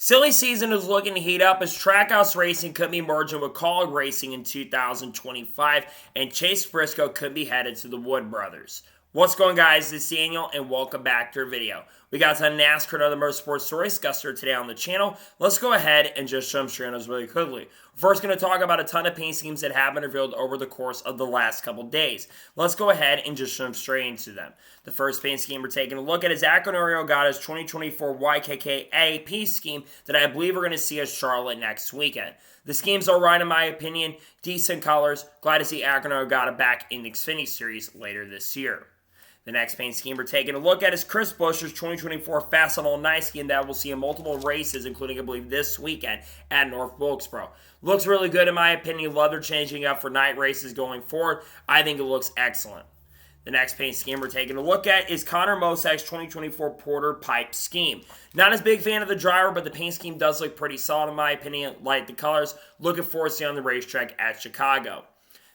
Silly season is looking to heat up as Trackhouse Racing could be merging with Kaulig Racing in 2025, and Chase Briscoe could be headed to the Wood Brothers. What's going on, guys? This is Daniel, and welcome back to our video. We got some Nascar and other motorsports stories discussed here today on the channel. Let's go ahead and just jump straight on those really quickly. First, going to talk about a ton of paint schemes that have been revealed over the course of the last couple days. Let's go ahead and just jump straight into them. The first paint scheme we're taking a look at is Omori got his 2024 YKK paint scheme that I believe we're going to see at Charlotte next weekend. The scheme's alright in my opinion, decent colors. Glad to see Omori got it back in the Xfinity Series later this year. The next paint scheme we're taking a look at is Chris Buescher's 2024 Fast on All Night scheme that we'll see in multiple races, including, I believe, this weekend at North Wilkesboro. Looks really good in my opinion. Love they're changing up for night races going forward. I think it looks excellent. The next paint scheme we're taking a look at is Connor Mosak's 2024 Porter Pipe scheme. Not as big fan of the driver, but the paint scheme does look pretty solid in my opinion. Like the colors. Looking forward to seeing on the racetrack at Chicago.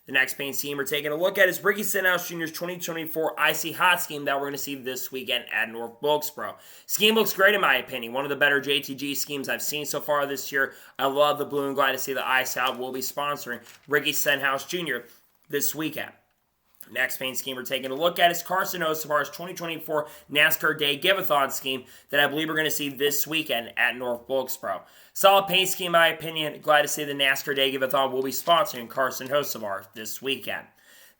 The next paint scheme we're taking a look at is Ricky Stenhouse Jr.'s 2024 Icy Hot scheme that we're going to see this weekend at North Wilkesboro. Scheme looks great in my opinion. One of the better JTG schemes I've seen so far this year. I love the blue and glad to see the Ice Out will be sponsoring Ricky Stenhouse Jr. this weekend. Next paint scheme we're taking a look at is Carson Hocevar's 2024 NASCAR Day Give-A-Thon scheme that I believe we're going to see this weekend at North Wilkesboro. Solid paint scheme in my opinion. Glad to see the NASCAR Day Give-A-Thon will be sponsoring Carson Hocevar this weekend.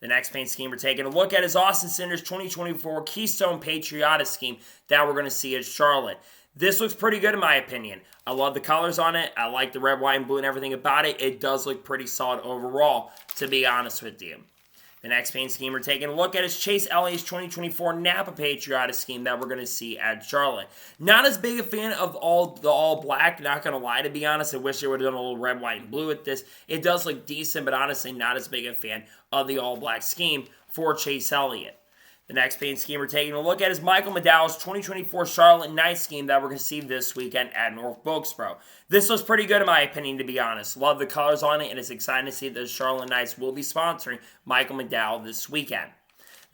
The next paint scheme we're taking a look at is Austin Cinders' 2024 Keystone Patriotic scheme that we're going to see at Charlotte. This looks pretty good in my opinion. I love the colors on it. I like the red, white, and blue and everything about it. It does look pretty solid overall, to be honest with you. The next paint scheme we're taking a look at is Chase Elliott's 2024 Napa Patriotic scheme that we're going to see at Charlotte. Not as big a fan of the all black, not going to lie, to be honest. I wish they would have done a little red, white, and blue with this. It does look decent, but honestly not as big a fan of the all black scheme for Chase Elliott. The next paint scheme we're taking a look at is Michael McDowell's 2024 Charlotte Night scheme that we're going to see this weekend at North Wilkesboro. This looks pretty good in my opinion, to be honest. Love the colors on it, and it's exciting to see that the Charlotte Knights will be sponsoring Michael McDowell this weekend.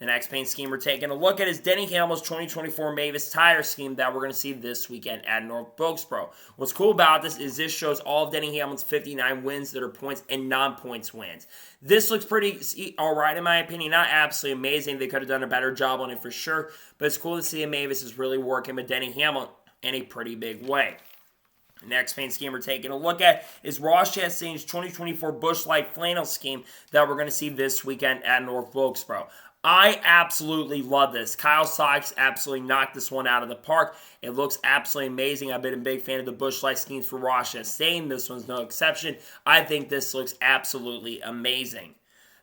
The next paint scheme we're taking a look at is Denny Hamlin's 2024 Mavis Tire scheme that we're going to see this weekend at North Wilkesboro. What's cool about this is this shows all of Denny Hamlin's 59 wins that are points and non-points wins. This looks pretty alright in my opinion. Not absolutely amazing. They could have done a better job on it for sure. But it's cool to see Mavis is really working with Denny Hamlin in a pretty big way. The next paint scheme we're taking a look at is Ross Chastain's 2024 Busch Light Flannel scheme that we're going to see this weekend at North Wilkesboro. I absolutely love this. Kyle Sykes absolutely knocked this one out of the park. It looks absolutely amazing. I've been a big fan of the Busch Light schemes for Ross Chastain. This one's no exception. I think this looks absolutely amazing.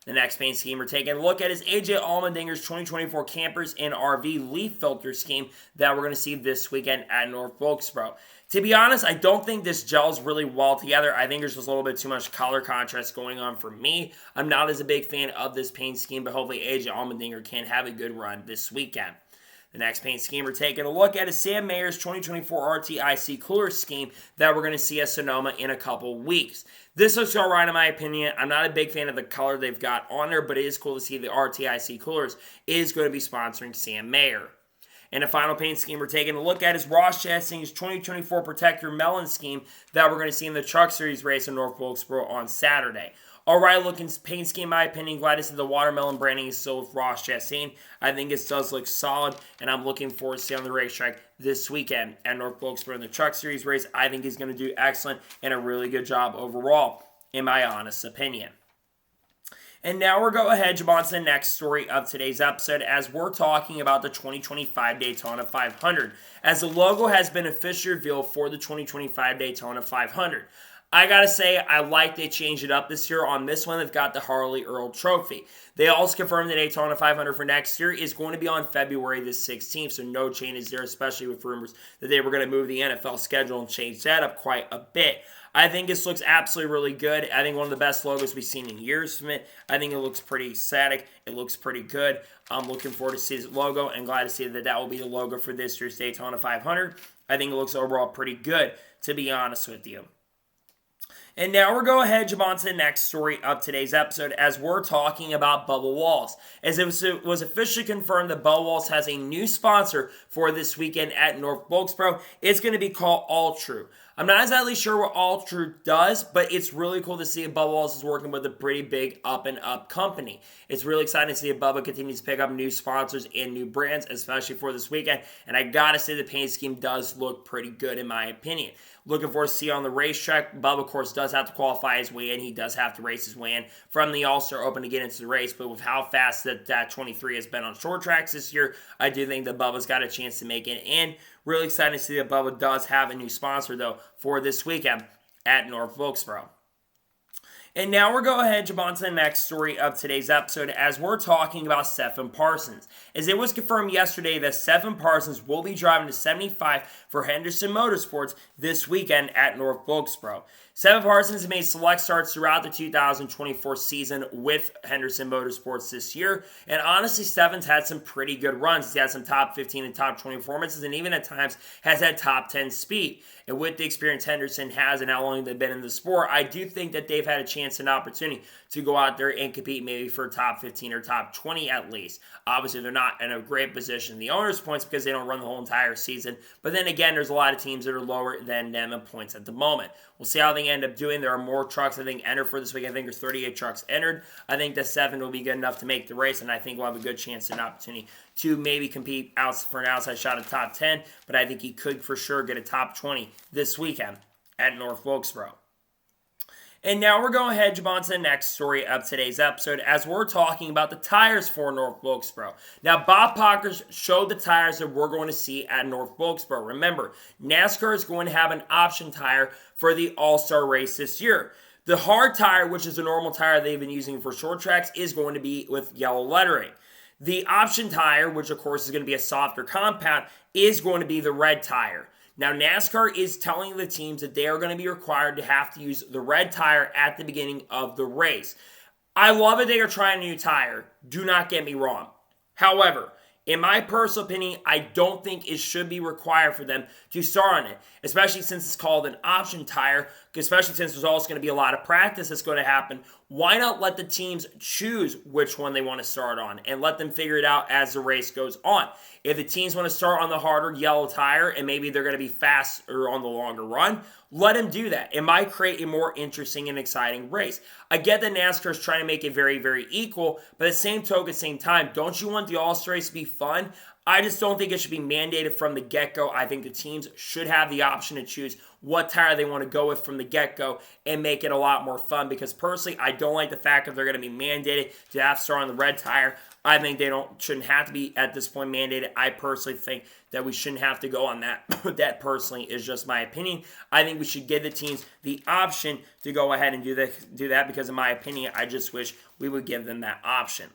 The next paint scheme we're taking a look at is AJ Allmendinger's 2024 Campers and RV Leaf Filter scheme that we're going to see this weekend at North Wilkesboro. To be honest, I don't think this gels really well together. I think there's just a little bit too much color contrast going on for me. I'm not as a big fan of this paint scheme, but hopefully AJ Allmendinger can have a good run this weekend. The next paint scheme we're taking a look at is Sam Mayer's 2024 RTIC Cooler scheme that we're going to see at Sonoma in a couple weeks. This looks alright in my opinion. I'm not a big fan of the color they've got on there, but it is cool to see the RTIC Coolers is going to be sponsoring Sam Mayer. And the final paint scheme we're taking a look at is Ross Chastain's 2024 Protector Melon scheme that we're going to see in the Truck Series race in North Wilkesboro on Saturday. Alright looking paint scheme in my opinion. Glad to see the watermelon branding is still with Ross Chastain. I think it does look solid, and I'm looking forward to seeing on the racetrack this weekend at North Wilkesboro in the Truck Series race. I think he's going to do excellent and a really good job overall, in my honest opinion. And now we'll go ahead and jump on to the next story of today's episode as we're talking about the 2025 Daytona 500. As the logo has been officially revealed for the 2025 Daytona 500. I gotta say, I like they changed it up this year. On this one, they've got the Harley Earl Trophy. They also confirmed the Daytona 500 for next year is going to be on February the 16th, so no changes there, especially with rumors that they were going to move the NFL schedule and change that up quite a bit. I think this looks absolutely really good. I think one of the best logos we've seen in years from it. I think it looks pretty static. It looks pretty good. I'm looking forward to see this logo and glad to see that that will be the logo for this year's Daytona 500. I think it looks overall pretty good, to be honest with you. And now we're going ahead and jump on to the next story of today's episode as we're talking about Bubba Wallace. As it was officially confirmed that Bubba Wallace has a new sponsor for this weekend at North Wilkesboro. It's going to be called AllTrue. I'm not exactly sure what AllTrue does, but it's really cool to see if Bubba Wallace is working with a pretty big up-and-up company. It's really exciting to see if Bubba continues to pick up new sponsors and new brands, especially for this weekend. And I gotta say the paint scheme does look pretty good in my opinion. Looking forward to see on the racetrack. Bubba, of course, does have to qualify his way in. He does have to race his way in from the AllStar Open to get into the race. But with how fast that 23 has been on short tracks this year, I do think that Bubba's got a chance to make it in. Really excited to see that Bubba does have a new sponsor, though, for this weekend at North Wilkesboro. And now we're going ahead and jump on to the next story of today's episode as we're talking about Stephen Parsons. As it was confirmed yesterday that Stephen Parsons will be driving to 75 for Henderson Motorsports this weekend at North Wilkesboro. Stephen Parsons has made select starts throughout the 2024 season with Henderson Motorsports this year. And honestly, Stephen's had some pretty good runs. He's had some top 15 and top 20 performances and even at times has had top 10 speed. And with the experience Henderson has and how long they've been in the sport, I do think that they've had a chance and opportunity to go out there and compete maybe for top 15 or top 20 at least. Obviously, they're not in a great position in the owner's points because they don't run the whole entire season. But then again, there's a lot of teams that are lower than them in points at the moment. We'll see how they end up doing. There are more trucks, I think, entered for this week. I think there's 38 trucks entered. I think the 7 will be good enough to make the race, and I think we'll have a good chance and opportunity to maybe compete out for an outside shot at top 10. But I think he could for sure get a top 20 this weekend at North Wilkesboro. And now we're going ahead and jump on to the next story of today's episode as we're talking about the tires for North Wilkesboro. Now, Bob Pockers showed the tires that we're going to see at North Wilkesboro. Remember, NASCAR is going to have an option tire for the All-Star race this year. The hard tire, which is the normal tire they've been using for short tracks, is going to be with yellow lettering. The option tire, which of course is going to be a softer compound, is going to be the red tire. Now, NASCAR is telling the teams that they are going to be required to have to use the red tire at the beginning of the race. I love it they are trying a new tire. Do not get me wrong. However, in my personal opinion, I don't think it should be required for them to start on it, especially since it's called an option tire, especially since there's also going to be a lot of practice that's going to happen. Why not let the teams choose which one they want to start on and let them figure it out as the race goes on? If the teams want to start on the harder yellow tire and maybe they're going to be faster on the longer run, let them do that. It might create a more interesting and exciting race. I get that NASCAR is trying to make it very, very equal, but at the same token, at the same time, don't you want the All-Star race to be fun? I just don't think it should be mandated from the get-go. I think the teams should have the option to choose what tire they want to go with from the get-go and make it a lot more fun because personally, I don't like the fact that they're going to be mandated to have to start on the red tire. I think they shouldn't have to be at this point mandated. I personally think that we shouldn't have to go on that. That personally is just my opinion. I think we should give the teams the option to go ahead and do that because in my opinion, I just wish we would give them that option.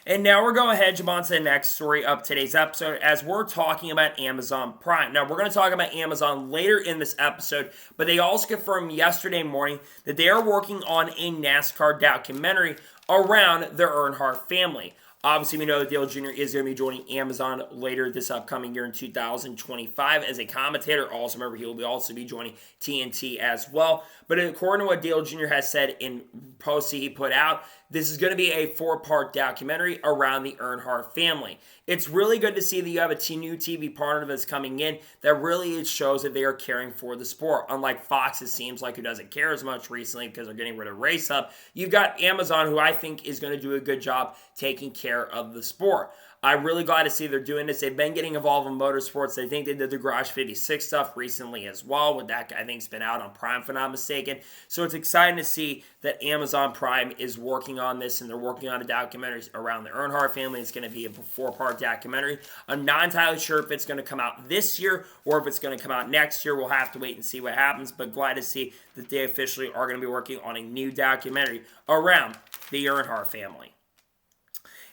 And now we're going ahead and jump on to the next story of today's episode as we're talking about Amazon Prime. Now, we're going to talk about Amazon later in this episode, but they also confirmed yesterday morning that they are working on a NASCAR documentary around the Earnhardt family. Obviously, we know that Dale Jr. is going to be joining Amazon later this upcoming year in 2025 as a commentator. Also, remember, he will also be joining TNT as well. But according to what Dale Jr. has said in posts he put out, this is going to be a 4-part documentary around the Earnhardt family. It's really good to see that you have a new TV partner that's coming in that really shows that they are caring for the sport. Unlike Fox, it seems like, who doesn't care as much recently because they're getting rid of Race Up. You've got Amazon, who I think is going to do a good job taking care of the sport. I'm really glad to see they're doing this. They've been getting involved in motorsports. I think they did the Garage 56 stuff recently as well. With that, I think it's been out on Prime, if I'm not mistaken. So it's exciting to see that Amazon Prime is working on this, and they're working on a documentary around the Earnhardt family. It's going to be a 4-part documentary. I'm not entirely sure if it's going to come out this year or if it's going to come out next year. We'll have to wait and see what happens, but glad to see that they officially are going to be working on a new documentary around the Earnhardt family.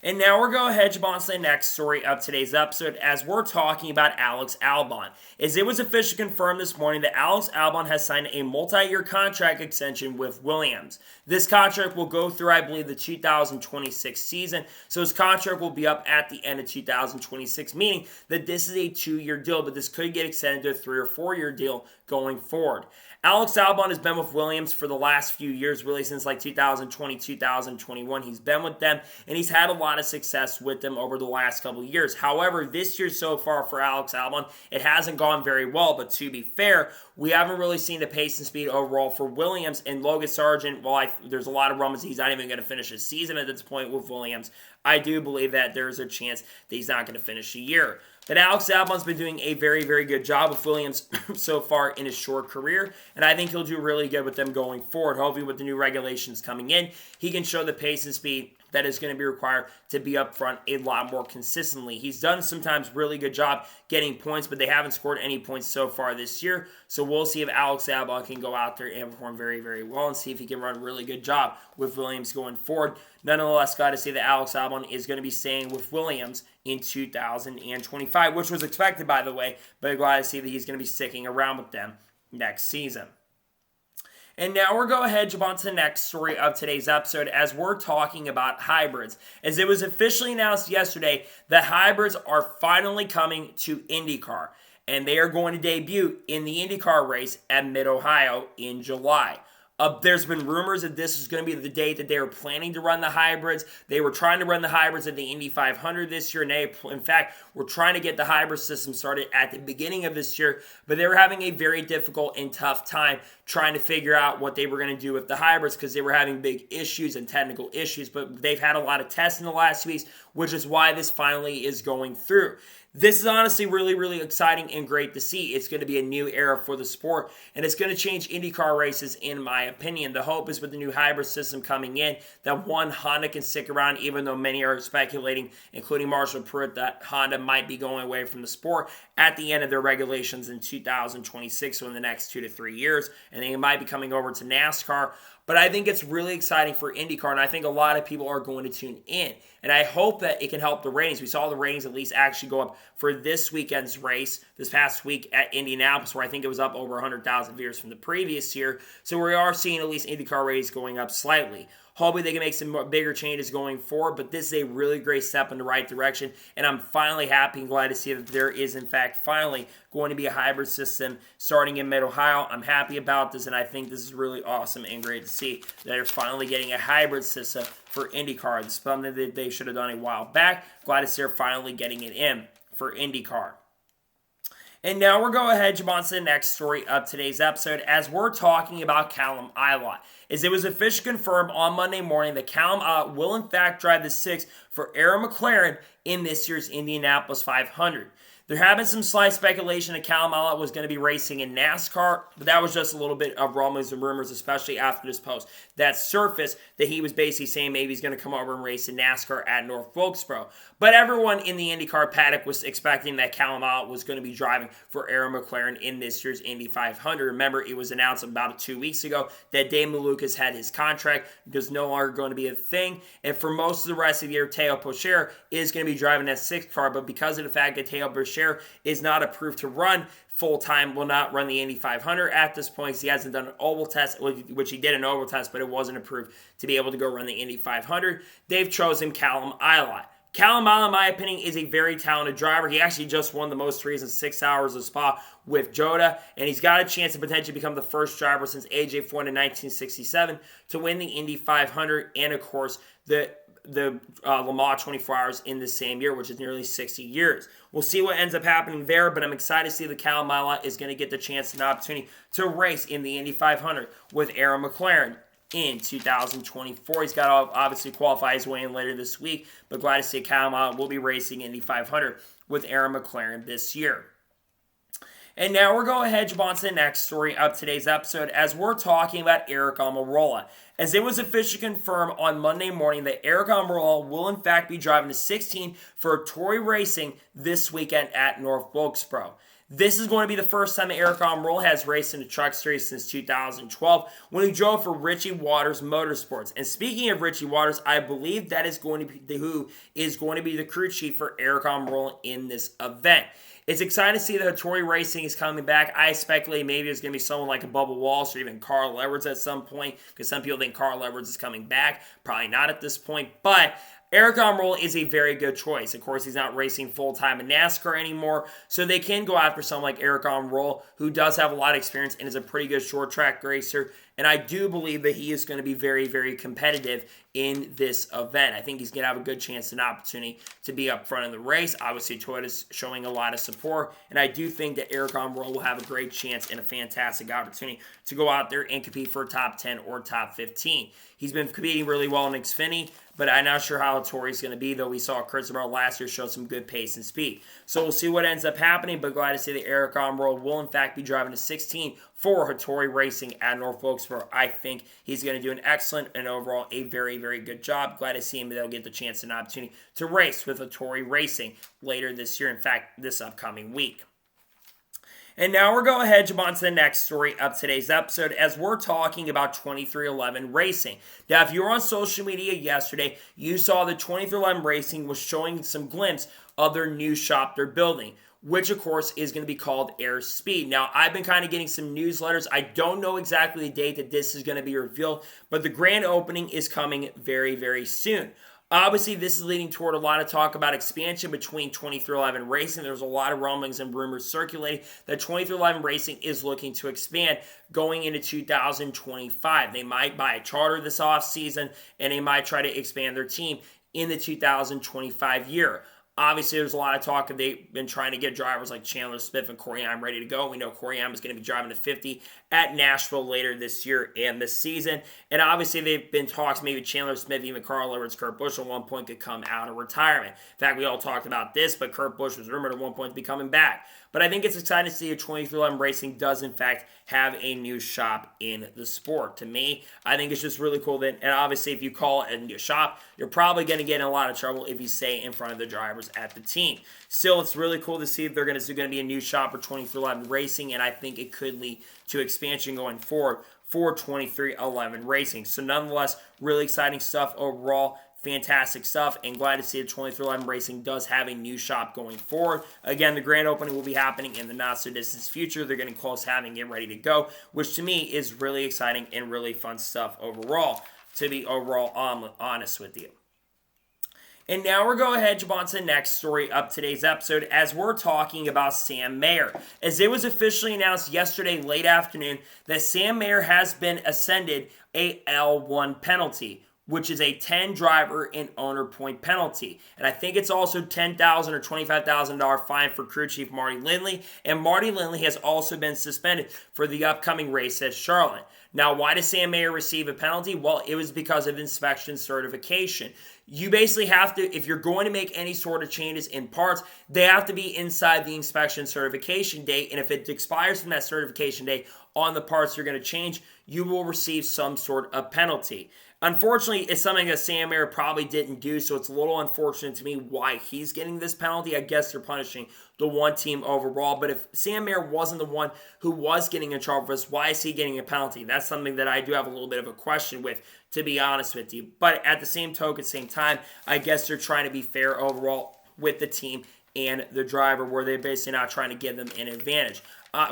And now we're going to head on to the next story of today's episode as we're talking about Alex Albon. As it was officially confirmed this morning that Alex Albon has signed a multi-year contract extension with Williams. This contract will go through, I believe, the 2026 season. So his contract will be up at the end of 2026, meaning that this is a 2-year deal, but this could get extended to a 3 or 4-year deal going forward. Alex Albon has been with Williams for the last few years, really since like 2020, 2021. He's been with them, and he's had a lot of success with them over the last couple of years. However, this year so far for Alex Albon, it hasn't gone very well, but to be fair, we haven't really seen the pace and speed overall for Williams. And Logan Sargent, there's a lot of rumors he's not even going to finish his season at this point with Williams, I do believe that there's a chance that he's not going to finish the year. But Alex Albon's been doing a very, very good job with Williams so far in his short career, and I think he'll do really good with them going forward. Hopefully with the new regulations coming in, he can show the pace and speed that is going to be required to be up front a lot more consistently. He's done sometimes really good job getting points, but they haven't scored any points so far this year. So we'll see if Alex Albon can go out there and perform very, very well and see if he can run a really good job with Williams going forward. Nonetheless, got to say that Alex Albon is going to be staying with Williams in 2025, which was expected, by the way, but glad to see that he's going to be sticking around with them next season. And now we're going to jump on to the next story of today's episode as we're talking about hybrids. As it was officially announced yesterday that hybrids are finally coming to IndyCar, and they are going to debut in the IndyCar race at Mid-Ohio in July. There's been rumors that this is going to be the date that they were planning to run the hybrids. They were trying to run the hybrids at the Indy 500 this year. And they, in fact, were trying to get the hybrid system started at the beginning of this year. But they were having a very difficult and tough time trying to figure out what they were going to do with the hybrids because they were having big issues and technical issues. But they've had a lot of tests in the last 2 weeks, which is why this finally is going through. This is honestly really, really exciting and great to see. It's going to be a new era for the sport, and it's going to change IndyCar races, in my opinion. The hope is with the new hybrid system coming in that one, Honda can stick around, even though many are speculating, including Marshall Pruitt, that Honda might be going away from the sport at the end of their regulations in 2026, so in the next 2 to 3 years, and they might be coming over to NASCAR. But I think it's really exciting for IndyCar, and I think a lot of people are going to tune in. And I hope that it can help the ratings. We saw the ratings at least actually go up for this weekend's race, this past week at Indianapolis, where I think it was up over 100,000 viewers from the previous year. So we are seeing at least IndyCar ratings going up slightly. Hopefully they can make some bigger changes going forward, but this is a really great step in the right direction, and I'm finally happy and glad to see that there is, in fact, finally going to be a hybrid system starting in Mid-Ohio. I'm happy about this, and I think this is really awesome and great to see that they're finally getting a hybrid system for IndyCar. This is something that they should have done a while back. Glad to see they're finally getting it in for IndyCar. And now we're going to jump on to the next story of today's episode as we're talking about Callum Isometric. As it was officially confirmed on Monday morning that Callum Isometric will in fact drive the 6 for Aaron McLaren in this year's Indianapolis 500. There had been some slight speculation that Callum Isometric was going to be racing in NASCAR, but that was just a little bit of rumblings and rumors, especially after this post that surfaced that he was basically saying maybe he's going to come over and race in NASCAR at North Wilkesboro. But everyone in the IndyCar paddock was expecting that Callum Isometric was going to be driving for Aaron McLaren in this year's Indy 500. Remember, it was announced about 2 weeks ago that Dave Malukas had his contract was no longer going to be a thing, and for most of the rest of the year, Teo Pourchaire is going to be driving that 6th car, but because of the fact that Teo Pourchaire is not approved to run full-time, will not run the Indy 500 at this point. He hasn't done an oval test, which he did an oval test, but it wasn't approved to be able to go run the Indy 500. They've chosen Callum Isometric. Callum Isometric, in my opinion, is a very talented driver. He actually just won the most races in 6 hours of Spa with Jota, and he's got a chance to potentially become the first driver since AJ Foyt in 1967 to win the Indy 500 and, of course, the Le Mans 24 Hours in the same year, which is nearly 60 years. We'll see what ends up happening there, but I'm excited to see that Callum Isometric is going to get the chance and opportunity to race in the Indy 500 with Aaron McLaren in 2024. He's got to obviously qualify his way in later this week, but glad to see Callum Isometric will be racing Indy 500 with Aaron McLaren this year. And now we're going to jump on to the next story of today's episode as we're talking about Aric Almirola. As it was officially confirmed on Monday morning that Aric Almirola will in fact be driving the 16 for Tory Racing this weekend at North Wilkesboro. This is going to be the first time Eric Omori has raced in a truck series since 2012 when he drove for Richie Waters Motorsports. And speaking of Richie Waters, I believe that is going to be who is going to be the crew chief for Eric Omori in this event. It's exciting to see that Hattori Racing is coming back. I speculate maybe it's going to be someone like a Bubba Wallace or even Carl Edwards at some point, because some people think Carl Edwards is coming back. Probably not at this point, but Eric Omori is a very good choice. Of course, he's not racing full-time in NASCAR anymore, so they can go after someone like Eric Omori, who does have a lot of experience and is a pretty good short-track racer, and I do believe that he is going to be very, very competitive in this event. I think he's going to have a good chance and opportunity to be up front in the race. Obviously, Toyota's showing a lot of support, and I do think that Eric Omori will have a great chance and a fantastic opportunity to go out there and compete for top 10 or top 15. He's been competing really well in Xfinity, but I'm not sure how Hattori's going to be, though we saw Christopher last year show some good pace and speed. So we'll see what ends up happening, but glad to see that Eric Omori will, in fact, be driving a 16 for Hattori Racing at North Wilkesboro. I think he's going to do an excellent and overall a very, very good job. Glad to see him. They'll get the chance and opportunity to race with Hattori Racing later this year, in fact, this upcoming week. And now we're going ahead to jump on to the next story of today's episode as we're talking about 2311 Racing. Now, if you were on social media yesterday, you saw that 2311 Racing was showing some glimpse of their new shop they're building, which of course is going to be called Air Speed. Now, I've been kind of getting some newsletters. I don't know exactly the date that this is going to be revealed, but the grand opening is coming very, very soon. Obviously, this is leading toward a lot of talk about expansion between 2311 Racing. There's a lot of rumblings and rumors circulating that 2311 Racing is looking to expand going into 2025. They might buy a charter this offseason, and they might try to expand their team in the 2025 year. Obviously, there's a lot of talk of they've been trying to get drivers like Chandler Smith and Corey Heim ready to go. We know Corey Heim is going to be driving the 50 at Nashville later this year and this season. And obviously, they've been talks, maybe Chandler Smith, even Carl Edwards, Kurt Busch at one point could come out of retirement. In fact, we all talked about this, but Kurt Busch was rumored at one point to be coming back. But I think it's exciting to see that 2311 Racing does, in fact, have a new shop in the sport. To me, I think it's just really cool that, and obviously, if you call it a new shop, you're probably going to get in a lot of trouble if you say in front of the drivers at the team. Still, it's really cool to see if there's going to be a new shop for 2311 Racing, and I think it could lead to expansion going forward for 2311 Racing. So nonetheless, really exciting stuff overall. Fantastic stuff, and glad to see that 2311 Racing does have a new shop going forward. Again, the grand opening will be happening in the not-so-distant future. They're getting close to having it ready to go, which to me is really exciting and really fun stuff overall, to be overall honest with you. And now we're going ahead and jump on to the next story of today's episode as we're talking about Sam Mayer. As it was officially announced yesterday late afternoon that Sam Mayer has been ascended a L1 penalty, which is a 10 driver and owner point penalty. And I think it's also $10,000 or $25,000 fine for crew chief Marty Lindley. And Marty Lindley has also been suspended for the upcoming race at Charlotte. Now, why does Sam Mayer receive a penalty? Well, it was because of inspection certification. You basically have to, if you're going to make any sort of changes in parts, they have to be inside the inspection certification date. And if it expires from that certification date on the parts you're going to change, you will receive some sort of penalty. Unfortunately, it's something that Sam Mayer probably didn't do, so it's a little unfortunate to me why he's getting this penalty. I guess they're punishing the one team overall, but if Sam Mayer wasn't the one who was getting in trouble for this, why is he getting a penalty? That's something that I do have a little bit of a question with, to be honest with you. But at the same time, I guess they're trying to be fair overall with the team and the driver, where they're basically not trying to give them an advantage.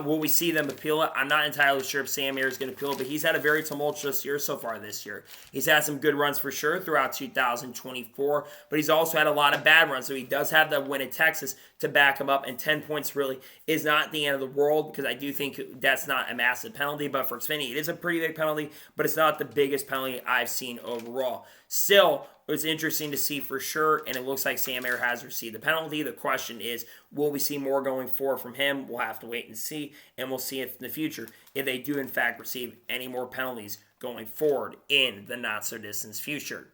Will we see them appeal it? I'm not entirely sure if Sam Mayer is going to appeal it, but he's had a very tumultuous year so far this year. He's had some good runs for sure throughout 2024, but he's also had a lot of bad runs. So he does have that win in Texas to back him up, and 10 points really is not the end of the world, because I do think that's not a massive penalty, but for Xfinity, it is a pretty big penalty, but it's not the biggest penalty I've seen overall. Still, it's interesting to see for sure, and it looks like Sam Mayer has received the penalty. The question is, will we see more going forward from him? We'll have to wait and see, and we'll see if in the future, if they do in fact receive any more penalties going forward in the not-so-distant future.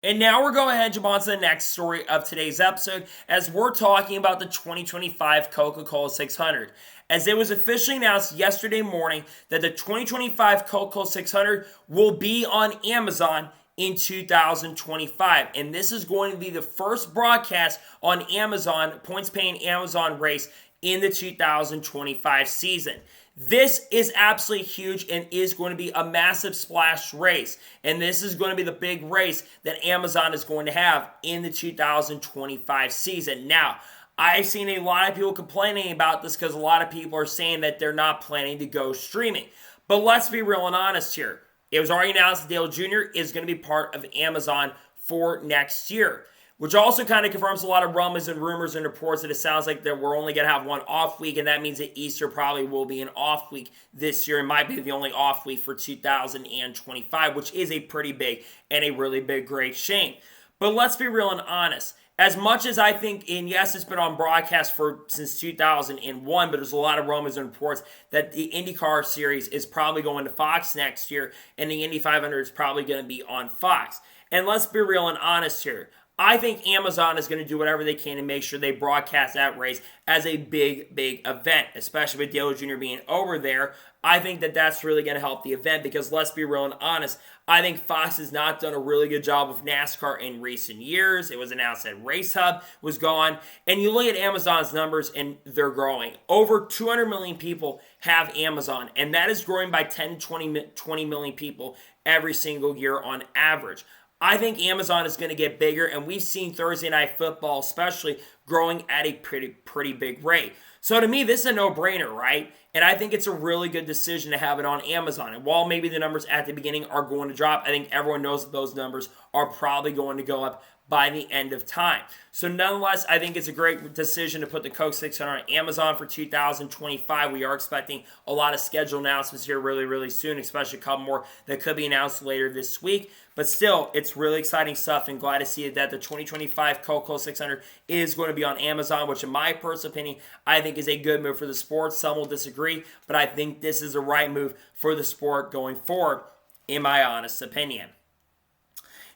And now we're going ahead and jump on to the next story of today's episode as we're talking about the 2025 Coca-Cola 600. As it was officially announced yesterday morning that the 2025 Coca-Cola 600 will be on Amazon in 2025. And this is going to be the first broadcast on Amazon, points-paying Amazon race in the 2025 season. This is absolutely huge and is going to be a massive splash race. And this is going to be the big race that Amazon is going to have in the 2025 season. Now, I've seen a lot of people complaining about this because a lot of people are saying that they're not planning to go streaming. But let's be real and honest here. It was already announced that Dale Jr. is going to be part of Amazon for next year, which also kind of confirms a lot of rumors and rumors and reports that it sounds like that we're only going to have one off week, and that means that Easter probably will be an off week this year. It might be the only off week for 2025, which is a pretty big and a really big, great shame. But let's be real and honest. As much as I think, and yes, it's been on broadcast since 2001, but there's a lot of rumors and reports that the IndyCar series is probably going to Fox next year, and the Indy 500 is probably going to be on Fox. And let's be real and honest here. I think Amazon is going to do whatever they can to make sure they broadcast that race as a big, big event, especially with Dale Jr. being over there. I think that that's really going to help the event because let's be real and honest, I think Fox has not done a really good job with NASCAR in recent years. It was announced that Race Hub was gone. And you look at Amazon's numbers and they're growing. Over 200 million people have Amazon, and that is growing by 10 to 20 million people every single year on average. I think Amazon is going to get bigger, and we've seen Thursday Night Football especially growing at a pretty big rate. So to me, this is a no-brainer, right? And I think it's a really good decision to have it on Amazon. And while maybe the numbers at the beginning are going to drop, I think everyone knows that those numbers are probably going to go up by the end of time. So nonetheless, I think it's a great decision to put the Coke 600 on Amazon for 2025. We are expecting a lot of schedule announcements here really soon, especially a couple more that could be announced later this week. But still, it's really exciting stuff, and glad to see that the 2025 CocaCola 600 is going to be on Amazon, which in my personal opinion, I think is a good move for the sport. Some will disagree, but I think this is the right move for the sport going forward, in my honest opinion.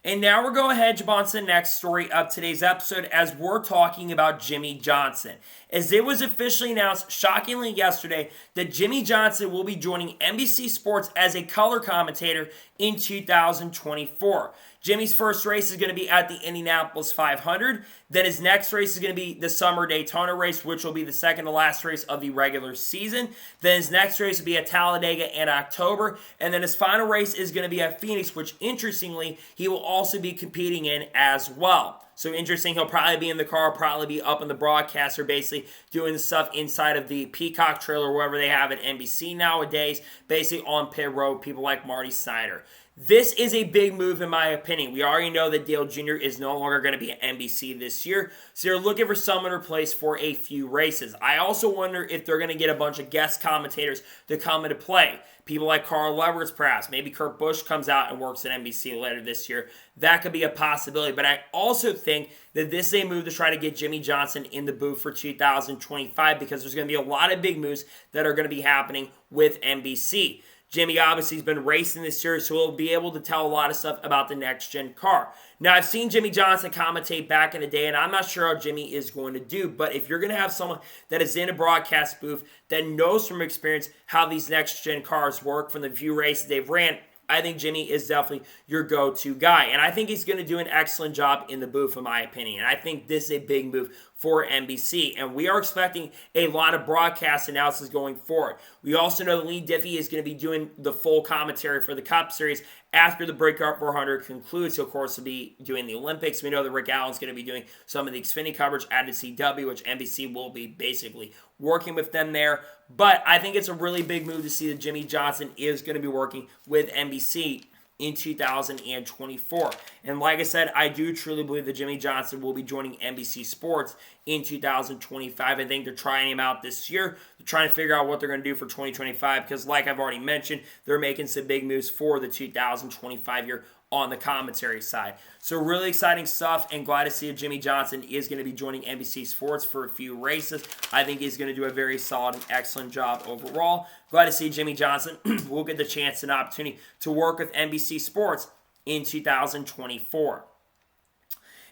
And now we're going ahead, jump on to the next story of today's episode as we're talking about Jimmie Johnson. As it was officially announced, shockingly yesterday, that Jimmie Johnson will be joining NBC Sports as a color commentator in 2024. Jimmy's first race is going to be at the Indianapolis 500. Then his next race is going to be the Summer Daytona race, which will be the second to last race of the regular season. Then his next race will be at Talladega in October. And then his final race is going to be at Phoenix, which interestingly, he will also be competing in as well. So interesting, he'll probably be in the car, probably be up in the broadcaster, basically doing the stuff inside of the Peacock trailer, wherever they have at NBC nowadays, basically on pit road, people like Marty Snyder. This is a big move in my opinion. We already know that Dale Jr. is no longer going to be at NBC this year, so they're looking for someone to replace for a few races. I also wonder if they're going to get a bunch of guest commentators to come into play. People like Carl Leverts perhaps. Maybe Kurt Busch comes out and works at NBC later this year. That could be a possibility. But I also think that this is a move to try to get Jimmie Johnson in the booth for 2025 because there's going to be a lot of big moves that are going to be happening with NBC. Jimmie obviously has been racing this year, so he'll be able to tell a lot of stuff about the next-gen car. Now, I've seen Jimmie Johnson commentate back in the day, and I'm not sure how Jimmie is going to do, but if you're going to have someone that is in a broadcast booth that knows from experience how these next-gen cars work from the few races they've ran, I think Jimmie is definitely your go-to guy. And I think he's going to do an excellent job in the booth, in my opinion. And I think this is a big move for NBC. And we are expecting a lot of broadcast announcements going forward. We also know that Lee Diffie is going to be doing the full commentary for the Cup Series after the Breakout 400 concludes. He'll, of course, be doing the Olympics. We know that Rick Allen's going to be doing some of the Xfinity coverage at the CW, which NBC will be basically working with them there. But I think it's a really big move to see that Jimmie Johnson is going to be working with NBC in 2024. And like I said, I do truly believe that Jimmie Johnson will be joining NBC Sports in 2025. I think they're trying him out this year. They're trying to figure out what they're going to do for 2025 because like I've already mentioned, they're making some big moves for the 2025 year on the commentary side. So really exciting stuff and glad to see that Jimmie Johnson is going to be joining NBC Sports for a few races. I think he's going to do a very solid and excellent job overall. Glad to see Jimmie Johnson will get the chance and opportunity to work with NBC Sports in 2024.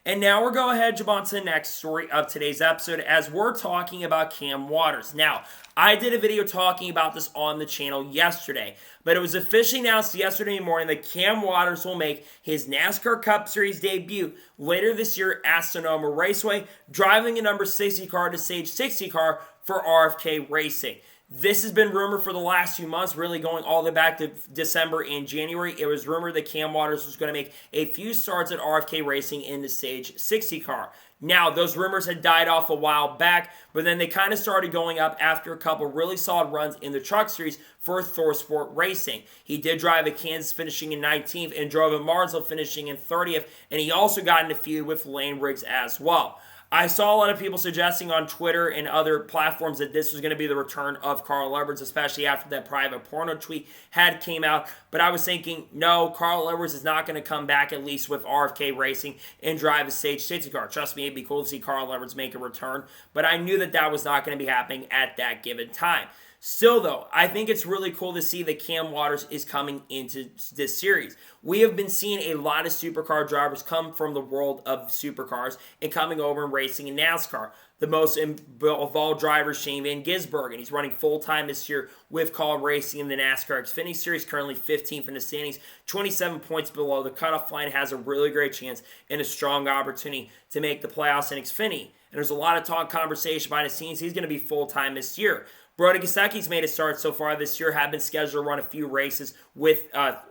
And now we're going ahead and jump on to the next story of today's episode as we're talking about Cam Waters. Now, I did a video talking about this on the channel yesterday, but it was officially announced yesterday morning that Cam Waters will make his NASCAR Cup Series debut later this year at Sonoma Raceway, driving a number 60 car to stage 60 car for RFK Racing. This has been rumored for the last 2 months, really going all the way back to December and January. It was rumored that Cam Waters was going to make a few starts at RFK Racing in the Stage 60 car. Now, those rumors had died off a while back, but then they kind of started going up after a couple really solid runs in the Truck Series for ThorSport Racing. He did drive at Kansas finishing in 19th and drove at Martinsville finishing in 30th, and he also got in a feud with Lane Riggs as well. I saw a lot of people suggesting on Twitter and other platforms that this was going to be the return of Carl Edwards, especially after that private porno tweet had came out. But I was thinking, no, Carl Edwards is not going to come back, at least with RFK Racing, and drive a Stage 60 car. Trust me, it'd be cool to see Carl Edwards make a return. But I knew that that was not going to be happening at that given time. Still, though, I think it's really cool to see that Cam Waters is coming into this series. We have been seeing a lot of supercar drivers come from the world of supercars and coming over and racing in NASCAR. The most involved driver, Shane Van Gisbergen, and he's running full-time this year with Kaulig Racing in the NASCAR Xfinity Series, currently 15th in the standings, 27 points below the cutoff line, has a really great chance and a strong opportunity to make the playoffs in Xfinity. And there's a lot of talk, conversation behind the scenes. He's going to be full-time this year. Brody Kosecki's made a start so far this year, have been scheduled to run a few races with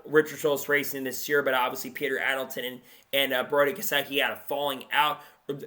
Richard Schultz Racing this year, but obviously Peter Adelton and Brody Kosecki had a falling out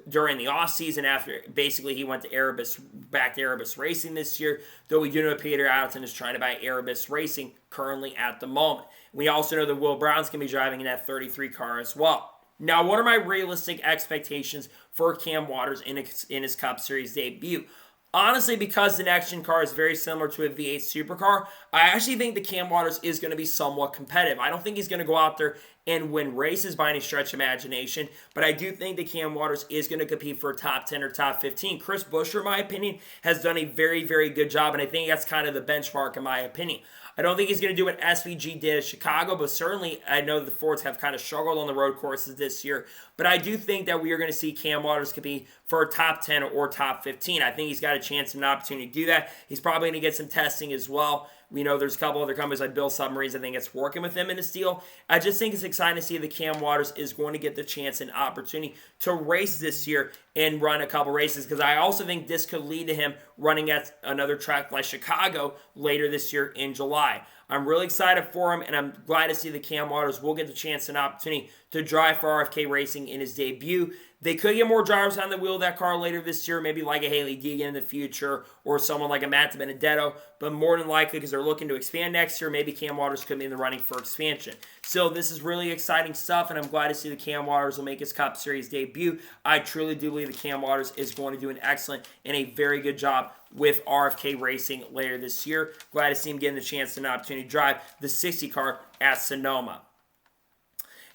during the offseason after basically he went to back to Erebus Racing this year, though we do know Peter Adelton is trying to buy Erebus Racing currently at the moment. We also know that Will Brown's going to be driving in that 33 car as well. Now, what are my realistic expectations for Cam Waters in his Cup Series debut? Honestly, because the next-gen car is very similar to a V8 supercar, I actually think that Cam Waters is going to be somewhat competitive. I don't think he's going to go out there and win races by any stretch of imagination, but I do think that Cam Waters is going to compete for a top 10 or top 15. Chris Buescher, in my opinion, has done a very, very good job, and I think that's kind of the benchmark in my opinion. I don't think he's going to do what SVG did at Chicago, but certainly I know the Fords have kind of struggled on the road courses this year. But I do think that we are going to see Cam Waters compete for a top 10 or top 15. I think he's got a chance and an opportunity to do that. He's probably going to get some testing as well. We know there's a couple other companies like Bill Submarines, I think it's working with him in this deal. I just think it's exciting to see that Cam Waters is going to get the chance and opportunity to race this year and run a couple races, because I also think this could lead to him running at another track like Chicago later this year in July. I'm really excited for him, and I'm glad to see that Cam Waters will get the chance and opportunity to drive for RFK Racing in his debut. They could get more drivers on the wheel of that car later this year, maybe like a Haley Deegan in the future or someone like a Matt Benedetto, but more than likely, because they're looking to expand next year, maybe Cam Waters could be in the running for expansion. So this is really exciting stuff, and I'm glad to see that Cam Waters will make his Cup Series debut. I truly do believe that Cam Waters is going to do an excellent and a very good job with RFK Racing later this year. Glad to see him getting the chance and opportunity to drive the 60 car at Sonoma.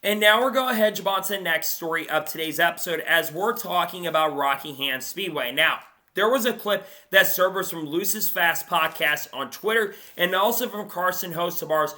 And now we're going ahead and jump on to the next story of today's episode as we're talking about Rockingham Speedway. Now, there was a clip that surfaced from Luce's Fast podcast on Twitter and also from Carson Hocebar's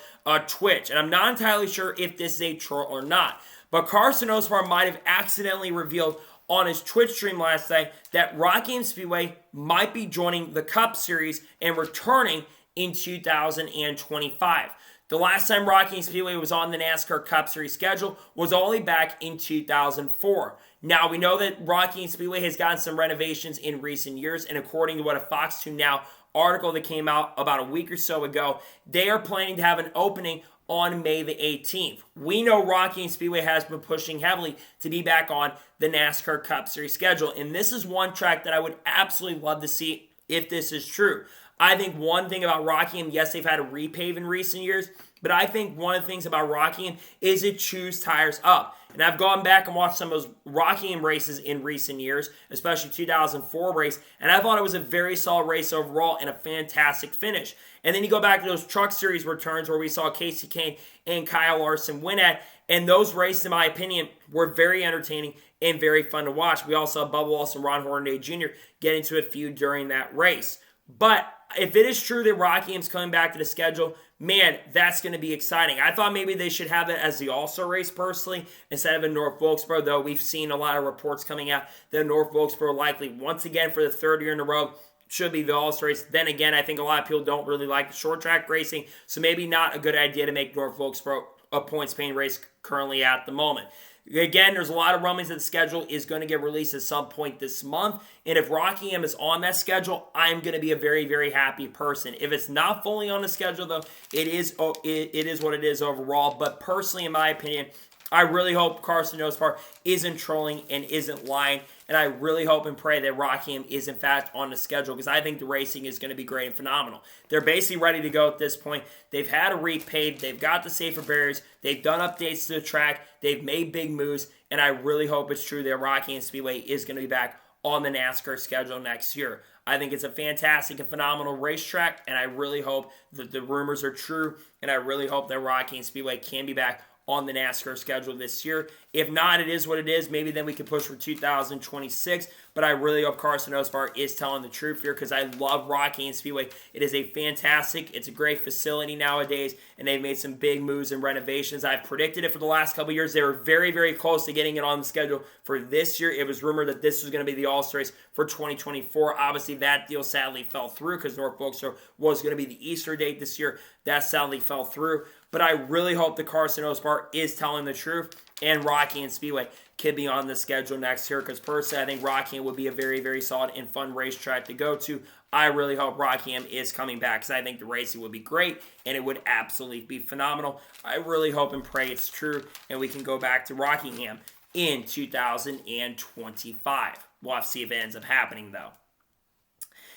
Twitch. And I'm not entirely sure if this is a troll or not, but Carson Hocebar might have accidentally revealed on his Twitch stream last night that Rockingham Speedway might be joining the Cup Series and returning in 2025. The last time Rockingham Speedway was on the NASCAR Cup Series schedule was only back in 2004. Now, we know that Rockingham Speedway has gotten some renovations in recent years, and according to what a Fox 2 Now article that came out about a week or so ago, they are planning to have an opening on May the 18th. We know Rockingham Speedway has been pushing heavily to be back on the NASCAR Cup Series schedule, and this is one track that I would absolutely love to see if this is true. I think one thing about Rockingham, yes, they've had a repave in recent years, but I think one of the things about Rockingham is it chews tires up. And I've gone back and watched some of those Rockingham races in recent years, especially 2004 race, and I thought it was a very solid race overall and a fantastic finish. And then you go back to those Truck Series returns where we saw Casey Kane and Kyle Larson win at, and those races, in my opinion, were very entertaining and very fun to watch. We also saw Bubba Wallace and Ron Hornaday Jr. get into a feud during that race. But if it is true that Rockingham's coming back to the schedule, man, that's going to be exciting. I thought maybe they should have it as the AllStar race personally instead of in North Wilkesboro, though we've seen a lot of reports coming out that North Wilkesboro likely once again for the third year in a row should be the AllStar race. Then again, I think a lot of people don't really like the short track racing, so maybe not a good idea to make North Wilkesboro a points-paying race currently at the moment. Again, there's a lot of rumblings that the schedule is going to get released at some point this month. And if Rockingham is on that schedule, I'm going to be a very, very happy person. If it's not fully on the schedule, though, it is what it is overall. But personally, in my opinion, I really hope Carson Nospar isn't trolling and isn't lying. And I really hope and pray that Rockingham is, in fact, on the schedule because I think the racing is going to be great and phenomenal. They're basically ready to go at this point. They've had a repaved. They've got the safer barriers. They've done updates to the track. They've made big moves. And I really hope it's true that Rockingham Speedway is going to be back on the NASCAR schedule next year. I think it's a fantastic and phenomenal racetrack. And I really hope that the rumors are true. And I really hope that Rockingham Speedway can be back on the NASCAR schedule this year. If not, it is what it is. Maybe then we can push for 2026. But I really hope Carson Nospar is telling the truth here because I love Rockingham Speedway. It is a fantastic, it's a great facility nowadays, and they've made some big moves and renovations. I've predicted it for the last couple years. They were very, very close to getting it on the schedule for this year. It was rumored that this was going to be the All-Star race for 2024. Obviously, that deal sadly fell through because North Wilkesboro was going to be the Easter date this year. That sadly fell through. But I really hope that Carson Nospar is telling the truth and Rockingham Speedway could be on the schedule next year because personally I think Rockingham would be a very, very solid and fun racetrack to go to. I really hope Rockingham is coming back because I think the racing would be great and it would absolutely be phenomenal. I really hope and pray it's true and we can go back to Rockingham in 2025. We'll have to see if it ends up happening though.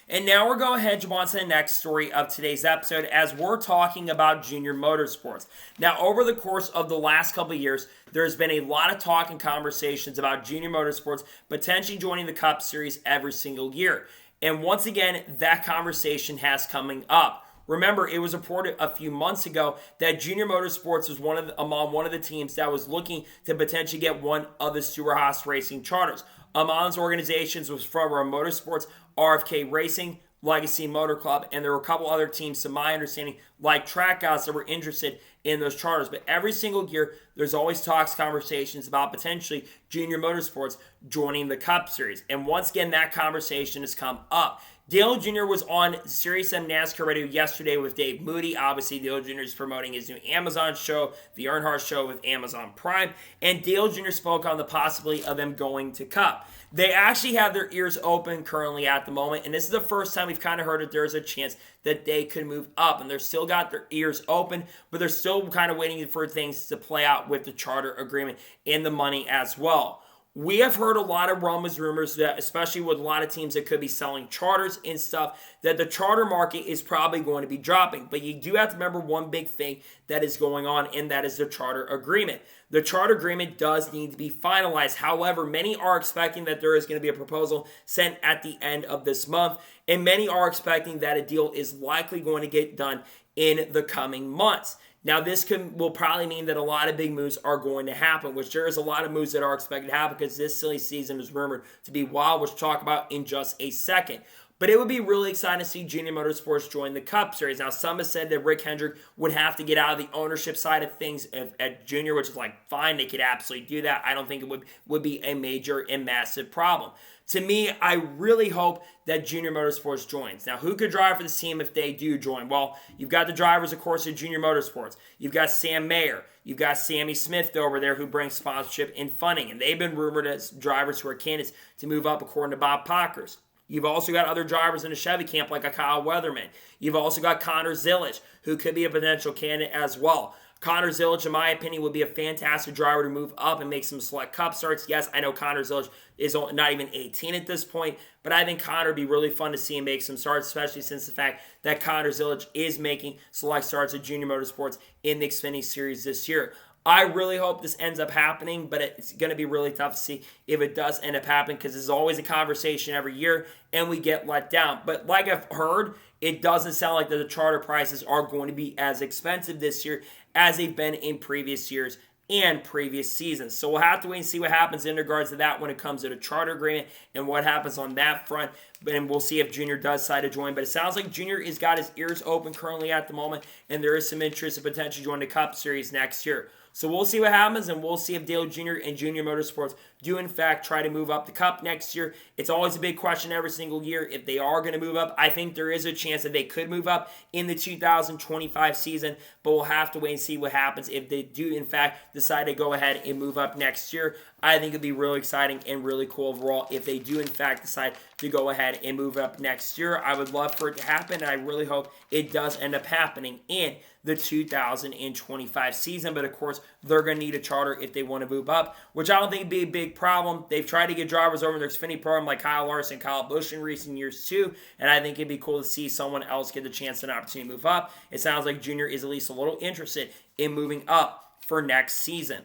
And now we're going ahead to jump on to the next story of today's episode as we're talking about Junior Motorsports. Now, over the course of the last couple of years, there's been a lot of talk and conversations about Junior Motorsports potentially joining the Cup Series every single year. And once again, that conversation has coming up. Remember, it was reported a few months ago that Junior Motorsports was among one of the teams that was looking to potentially get one of the Stewart-Haas racing charters. Among those organizations was Front Row Motorsports, RFK Racing, Legacy Motor Club, and there were a couple other teams, to my understanding, like Trackhouse, that were interested in those charters. But every single year, there's always talks, conversations about potentially Junior Motorsports joining the Cup Series. And once again, that conversation has come up. Dale Jr. was on Sirius M NASCAR Radio yesterday with Dave Moody. Obviously, Dale Jr. is promoting his new Amazon show, The Earnhardt Show with Amazon Prime. And Dale Jr. spoke on the possibility of them going to Cup. They actually have their ears open currently at the moment. And this is the first time we've kind of heard that there's a chance that they could move up. And they're still got their ears open, but they're still kind of waiting for things to play out with the charter agreement and the money as well. We have heard a lot of rumors that, especially with a lot of teams that could be selling charters and stuff, that the charter market is probably going to be dropping. But you do have to remember one big thing that is going on, and that is the charter agreement. The charter agreement does need to be finalized. However, many are expecting that there is going to be a proposal sent at the end of this month, and many are expecting that a deal is likely going to get done in the coming months. Now, this will probably mean that a lot of big moves are going to happen, which there is a lot of moves that are expected to happen because this silly season is rumored to be wild, which we'll talk about in just a second. But it would be really exciting to see Junior Motorsports join the Cup Series. Now, some have said that Rick Hendrick would have to get out of the ownership side of things at Junior, which is like, fine, they could absolutely do that. I don't think it would be a major and massive problem. To me, I really hope that Junior Motorsports joins. Now, who could drive for this team if they do join? Well, you've got the drivers, of course, at Junior Motorsports. You've got Sam Mayer. You've got Sammy Smith over there who brings sponsorship and funding. And they've been rumored as drivers who are candidates to move up according to Bob Pockers. You've also got other drivers in the Chevy camp like a Kyle Weatherman. You've also got Connor Zilisch, who could be a potential candidate as well. Connor Zilisch, in my opinion, would be a fantastic driver to move up and make some select Cup starts. Yes, I know Connor Zilisch is not even 18 at this point, but I think Connor would be really fun to see him make some starts, especially since the fact that Connor Zilisch is making select starts at Junior Motorsports in the Xfinity Series this year. I really hope this ends up happening, but it's going to be really tough to see if it does end up happening because there's always a conversation every year and we get let down. But like I've heard, it doesn't sound like that the charter prices are going to be as expensive this year as they've been in previous years and previous seasons. So we'll have to wait and see what happens in regards to that when it comes to the charter agreement and what happens on that front. and we'll see if Junior does decide to join. But it sounds like Junior has got his ears open currently at the moment, and there is some interest in potentially joining the Cup Series next year. So we'll see what happens, and we'll see if Dale Jr. and Junior Motorsports do, in fact, try to move up the Cup next year. It's always a big question every single year if they are going to move up. I think there is a chance that they could move up in the 2025 season, but we'll have to wait and see what happens if they do, in fact, decide to go ahead and move up next year. I think it'd be really exciting and really cool overall if they do, in fact, decide to go ahead and move up next year. I would love for it to happen, and I really hope it does end up happening in the 2025 season. But, of course, they're going to need a charter if they want to move up, which I don't think would be a big problem. They've tried to get drivers over in their Xfinity program like Kyle Larson, Kyle Busch in recent years too, and I think it'd be cool to see someone else get the chance and opportunity to move up. It sounds like Junior is at least a little interested in moving up for next season.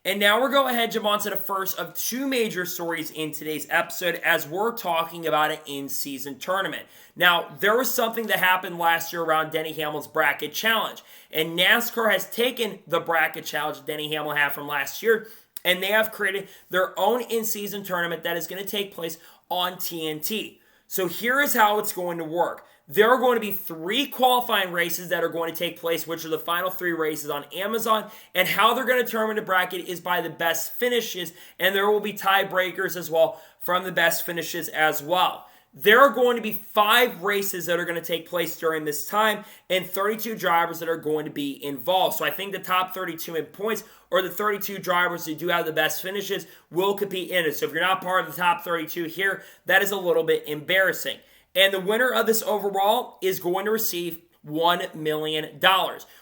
And now we're going ahead and jump on to the first of two major stories in today's episode as we're talking about an in-season tournament. Now, there was something that happened last year around Denny Hamlin's bracket challenge. And NASCAR has taken the bracket challenge Denny Hamlin had from last year, and they have created their own in-season tournament that is going to take place on TNT. So here is how it's going to work. There are going to be 3 qualifying races that are going to take place, which are the final 3 races on Amazon. And how they're going to determine the bracket is by the best finishes. And there will be tiebreakers as well from the best finishes as well. There are going to be 5 races that are going to take place during this time and 32 drivers that are going to be involved. So I think the top 32 in points or the 32 drivers who do have the best finishes will compete in it. So if you're not part of the top 32 here, that is a little bit embarrassing. And the winner of this overall is going to receive $1 million,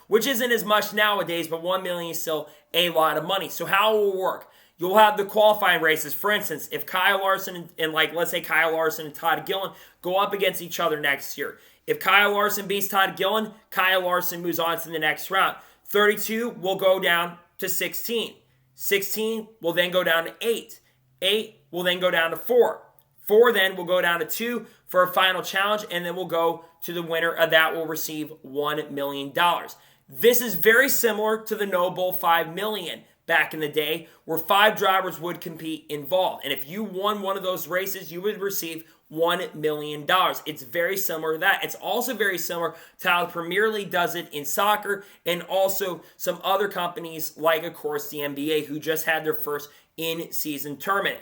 which isn't as much nowadays, but $1 million is still a lot of money. So how it will work? You'll have the qualifying races. For instance, if Kyle Larson and let's say Kyle Larson and Todd Gillen go up against each other next year. If Kyle Larson beats Todd Gillen, Kyle Larson moves on to the next round. 32 will go down to 16. 16 will then go down to 8. 8 will then go down to 4. 4 then will go down to 2 for a final challenge, and then we'll go to the winner of that will receive $1 million. This is very similar to the No Bull $5 million back in the day, where 5 drivers would compete involved. And if you won one of those races, you would receive $1 million. It's very similar to that. It's also very similar to how the Premier League does it in soccer, and also some other companies like, of course, the NBA, who just had their first in-season tournament.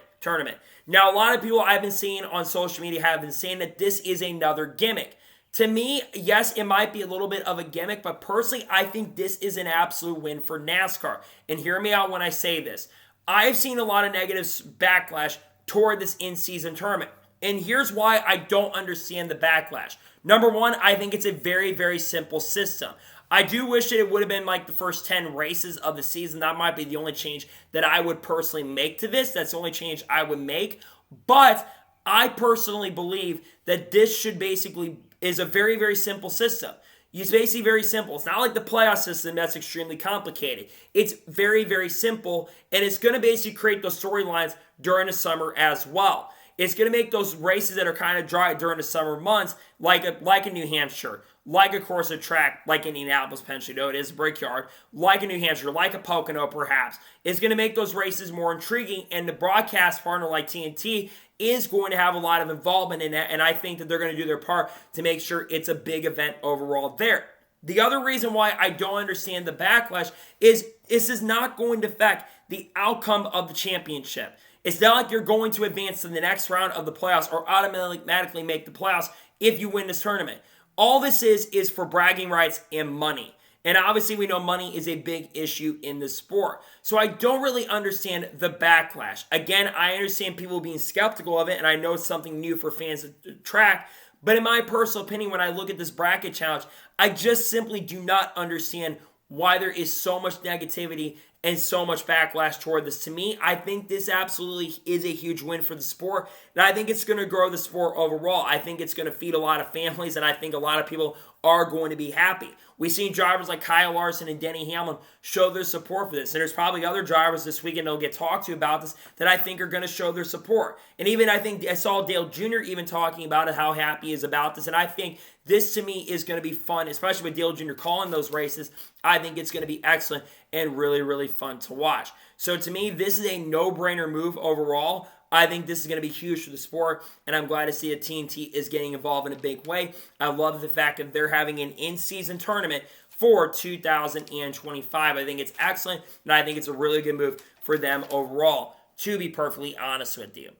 Now, a lot of people I've been seeing on social media have been saying that this is another gimmick. To me, yes, it might be a little bit of a gimmick, but personally, I think this is an absolute win for NASCAR. And hear me out when I say this. I've seen a lot of negative backlash toward this in-season tournament. And here's why I don't understand the backlash. Number one, I think it's a very, very simple system. I do wish that it would have been like the first 10 races of the season. That might be the only change that I would personally make to this. That's the only change I would make. But I personally believe that this should basically is a very, very simple system. It's basically very simple. It's not like the playoff system that's extremely complicated. It's very, very simple, and it's going to basically create those storylines during the summer as well. It's going to make those races that are kind of dry during the summer months, like a New Hampshire, like a course of track, like Indianapolis, potentially, though it is a Brickyard, like a New Hampshire, like a Pocono perhaps. It's going to make those races more intriguing, and the broadcast partner like TNT is going to have a lot of involvement in that, and I think that they're going to do their part to make sure it's a big event overall there. The other reason why I don't understand the backlash is this is not going to affect the outcome of the championship. It's not like you're going to advance to the next round of the playoffs or automatically make the playoffs if you win this tournament. All this is for bragging rights and money. And obviously we know money is a big issue in the sport. So I don't really understand the backlash. Again, I understand people being skeptical of it, and I know it's something new for fans to track. But in my personal opinion, when I look at this bracket challenge, I just simply do not understand why there is so much negativity and so much backlash toward this. To me, I think this absolutely is a huge win for the sport, and I think it's going to grow the sport overall. I think it's going to feed a lot of families, and I think a lot of people are going to be happy. We've seen drivers like Kyle Larson and Denny Hamlin show their support for this, and there's probably other drivers this weekend that'll get talked to about this that I think are going to show their support. And even I think I saw Dale Jr. even talking about it, how happy he is about this, and I think this to me is going to be fun, especially with Dale Jr. calling those races. I think it's going to be excellent and really, really fun to watch. So to me, this is a no-brainer move overall. I think this is going to be huge for the sport, and I'm glad to see that TNT is getting involved in a big way. I love the fact that they're having an in-season tournament for 2025. I think it's excellent, and I think it's a really good move for them overall, to be perfectly honest with you.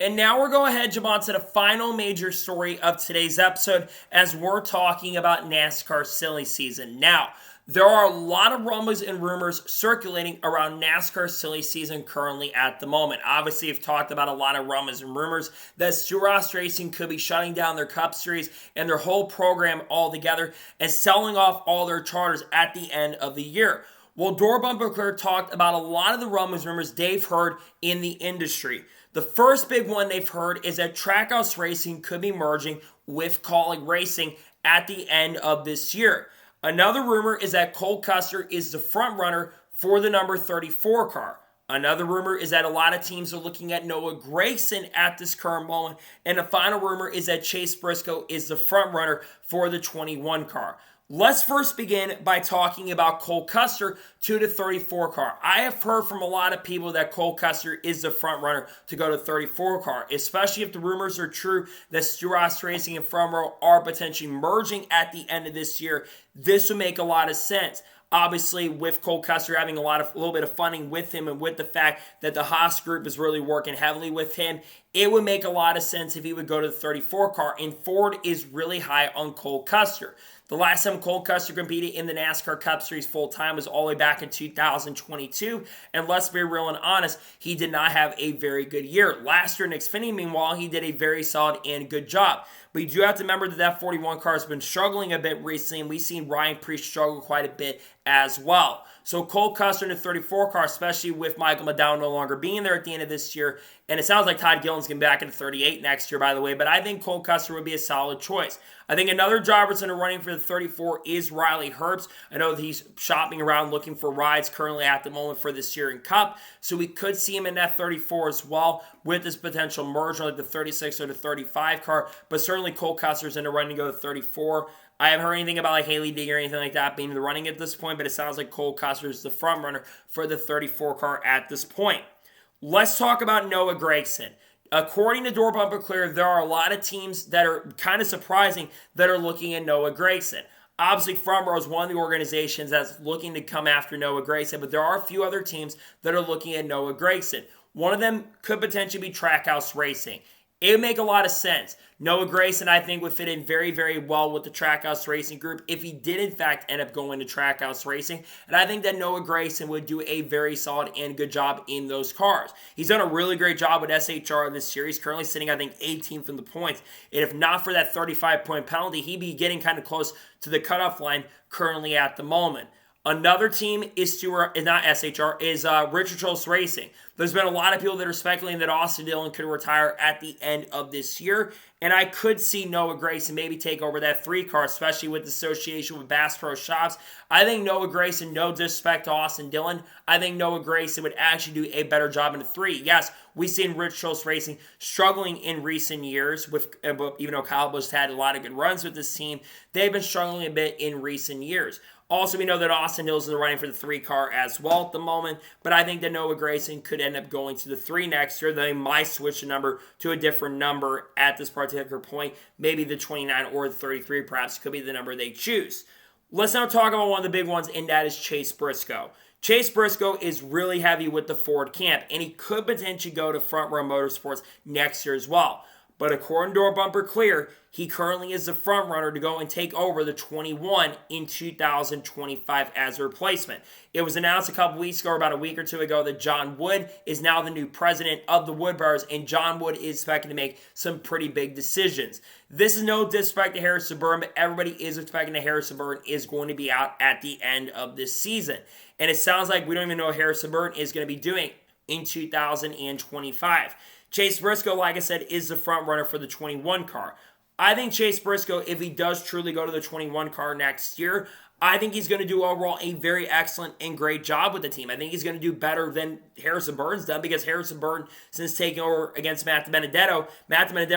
And now we're going ahead and jump on to the final major story of today's episode as we're talking about NASCAR silly season. Now, there are a lot of rumblings and rumors circulating around NASCAR silly season currently at the moment. Obviously, we've talked about a lot of rumblings and rumors that Stewart-Haas Racing could be shutting down their Cup Series and their whole program altogether and selling off all their charters at the end of the year. Well, Door Bumper Clear talked about a lot of the rumblings and rumors they've heard in the industry. The first big one they've heard is that Trackhouse Racing could be merging with Kaulig Racing at the end of this year. Another rumor is that Cole Custer is the front runner for the number 34 car. Another rumor is that a lot of teams are looking at Noah Gragson at this current moment. And the final rumor is that Chase Briscoe is the front runner for the 21 car. Let's first begin by talking about Cole Custer to the 34 car. I have heard from a lot of people that Cole Custer is the front runner to go to the 34 car, especially if the rumors are true that Stewart-Haas Racing and Front Row are potentially merging at the end of this year. This would make a lot of sense. Obviously, with Cole Custer having a little bit of funding with him, and with the fact that the Haas group is really working heavily with him, it would make a lot of sense if he would go to the 34 car. And Ford is really high on Cole Custer. The last time Cole Custer competed in the NASCAR Cup Series full-time was all the way back in 2022. And let's be real and honest, he did not have a very good year. Last year in Xfinity, meanwhile, he did a very solid and good job. But you do have to remember that that 41 car has been struggling a bit recently, and we've seen Ryan Preece struggle quite a bit as well. So Cole Custer in the 34 car, especially with Michael McDowell no longer being there at the end of this year, and it sounds like Todd Gilliland's going to be back in the 38 next year, by the way, but I think Cole Custer would be a solid choice. I think another driver that's in the running for the 34 is Riley Herbst. I know that he's shopping around looking for rides currently at the moment for this year in Cup, so we could see him in that 34 as well with this potential merger like the 36 or the 35 car, but certainly Cole Custer's in the running to go to 34. I haven't heard anything about like Haley Digger or anything like that being in the running at this point, but it sounds like Cole Custer is the front runner for the 34 car at this point. Let's talk about Noah Gragson. According to Door Bumper Clear, there are a lot of teams that are kind of surprising that are looking at Noah Gragson. Obviously, Front Row is one of the organizations that's looking to come after Noah Gragson, but there are a few other teams that are looking at Noah Gragson. One of them could potentially be Trackhouse Racing. It would make a lot of sense. Noah Gragson, I think, would fit in very, very well with the Trackhouse Racing group if he did, in fact, end up going to Trackhouse Racing. And I think that Noah Gragson would do a very solid and good job in those cars. He's done a really great job with SHR this year. He's currently sitting, I think, 18th in the points. And if not for that 35-point penalty, he'd be getting kind of close to the cutoff line currently at the moment. Another team is Richard Schultz Racing. There's been a lot of people that are speculating that Austin Dillon could retire at the end of this year, and I could see Noah Gragson maybe take over that 3 car, especially with the association with Bass Pro Shops. I think Noah Gragson, no disrespect to Austin Dillon, I think Noah Gragson would actually do a better job in the 3. Yes, we've seen Rich Schultz Racing struggling in recent years, with even though Kyle Busch had a lot of good runs with this team, they've been struggling a bit in recent years. Also, we know that Austin Hill's in the running for the 3 car as well at the moment, but I think that Noah Gragson could end up going to the 3 next year. They might switch the number to a different number at this particular point. Maybe the 29 or the 33 perhaps could be the number they choose. Let's now talk about one of the big ones, and that is Chase Briscoe. Chase Briscoe is really heavy with the Ford camp, and he could potentially go to Front Row Motorsports next year as well. But according to Door Bumper Clear, he currently is the front runner to go and take over the 21 in 2025 as a replacement. It was announced a couple weeks ago, or about a week or two ago, that John Wood is now the new president of the Wood Brothers, and John Wood is expecting to make some pretty big decisions. This is no disrespect to Harrison Burton, but everybody is expecting that Harrison Burton is going to be out at the end of this season. And it sounds like we don't even know what Harrison Burton is going to be doing in 2025. Chase Briscoe, like I said, is the front runner for the 21 car. I think Chase Briscoe, if he does truly go to the 21 car next year, I think he's going to do overall a very excellent and great job with the team. I think he's going to do better than Harrison Burton's done, because Harrison Burton, since taking over against Matt DiBenedetto